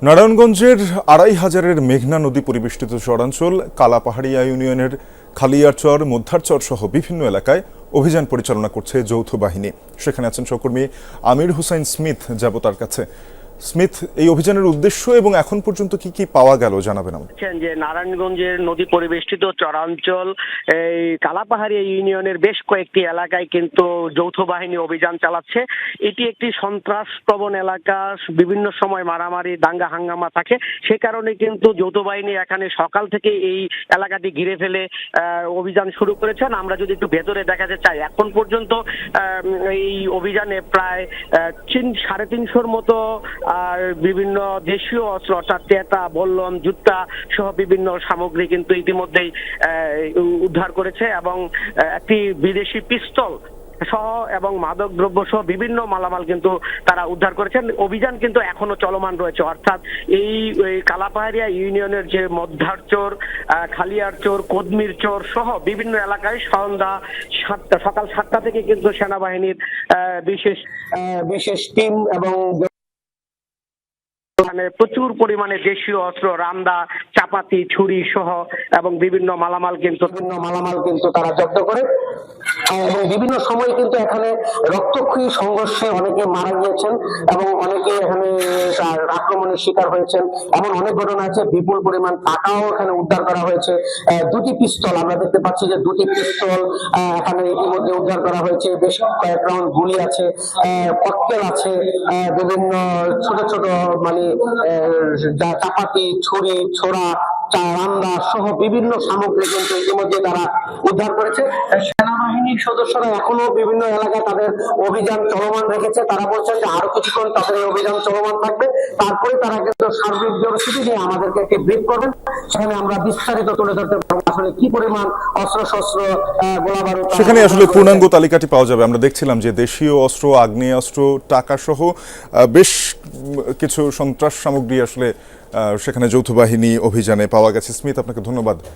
নারায়ণগঞ্জের ২৫০০-এর মেঘনা নদী পরিবেষ্টিত চরাঞ্চল কালাপাহাড়িয়া ইউনিয়নের খালিয়ারচর, মধ্যারচর সহ বিভিন্ন এলাকায় অভিযান পরিচালনা করছে যৌথ বাহিনী। সেখানে আছেন সহকর্মী আমির হোসাইন স্মিথ। যাব তার কাছে। স্মিথ, এই অভিযানের উদ্দেশ্য এবং এখন পর্যন্ত কি কি পাওয়া গেল জানাবেন আমাদের। যে নারায়ণগঞ্জের নদী পরিবেষ্টিত চরাঞ্চল এই কালাপাহাড়িয়া ইউনিয়নের বেশ কয়েকটি এলাকায় কিন্তু যৌথ বাহিনী অভিযান চালাচ্ছে। এটি একটি সন্ত্রাস প্রবণ এলাকা, বিভিন্ন সময় মারামারি দাঙ্গা হাঙ্গামা থাকে। সে কারণে কিন্তু যৌথ বাহিনী এখানে সকাল থেকে এই এলাকাটি ঘিরে ফেলে অভিযান শুরু করেছেন। আমরা যদি একটু ভেতরে দেখাতে চাই, এখন পর্যন্ত এই অভিযানে প্রায় 350-র মতো আর বিভিন্ন দেশীয় অস্ত্র অর্থাৎ টেটা, বল্লম, জুতা সহ বিভিন্ন সামগ্রী কিন্তু ইতিমধ্যেই উদ্ধার করেছে এবং একটি বিদেশি পিস্তল সহ এবং মাদক দ্রব্য সহ বিভিন্ন মালামাল কিন্তু তারা উদ্ধার করেছেন। অভিযান কিন্তু এখনো চলমান রয়েছে, অর্থাৎ এই কালাপাহাড়িয়া ইউনিয়নের যে মধ্যারচর, খালিয়ারচর, কদমিরচর সহ বিভিন্ন এলাকায় সকাল 7টা থেকে কিন্তু সেনাবাহিনীর বিশেষ টিম এবং প্রচুর পরিমাণে দেশীয় অস্ত্র, রামদা, চাপাতি, ছুরি সহ এবং বিভিন্ন মালামাল কিন্তু তারা জব্দ করে। এবং বিভিন্ন সময় কিন্তু এখানে রক্তক্ষয়ী সংঘর্ষে অনেকে মারা গিয়েছেন এবং অনেকে এখানে আক্রমণের শিকার হয়েছেন। এমন অনেক ঘটনা আছে। বিপুল পরিমাণ টাকাও এখানে উদ্ধার করা হয়েছে। দুটি পিস্তল আমরা দেখতে পাচ্ছি যে দুটি পিস্তল এখানে ইতিমধ্যে উদ্ধার করা হয়েছে। বেশ কয়েক রাউন্ড গুলি আছে, ককটেল আছে, বিভিন্ন ছোট ছোট মানে চাপাতি, ছুরি, ছোড়া, রান্দা সহ বিভিন্ন সামগ্রী কিন্তু ইতিমধ্যে তারা উদ্ধার করেছে। সেনাবাহিনীর সদস্যরা এখনো বিভিন্ন এলাকায় তাদের অভিযান চলমান রেখেছে। তারা বলছেন যে আরো কিছুক্ষণ তাদের অভিযান চলমান থাকবে, তারপরে তারা কিন্তু সার্বিক পরিস্থিতি নিয়ে আমাদেরকে একটি ব্রিফ করবেন। সেখানে আমরা বিস্তারিত তুলে ধরতে পারবো আসলে কি পরিমাণ অস্ত্র শস্ত্র, গোলাবারুদ। সেখানে আসলে পূর্ণাঙ্গ তালিকাটি পাওয়া যাবে। আমরা দেখছিলাম যে দেশীয় অস্ত্র, আগ্নেয়াস্ত্র, টাকা সহ বেশ কিছু সন্ত্রাস সামগ্রী আসলে সেখানে যৌথ বাহিনী অভিযানে পাওয়া গেছে। স্মিথ, আপনাকে ধন্যবাদ।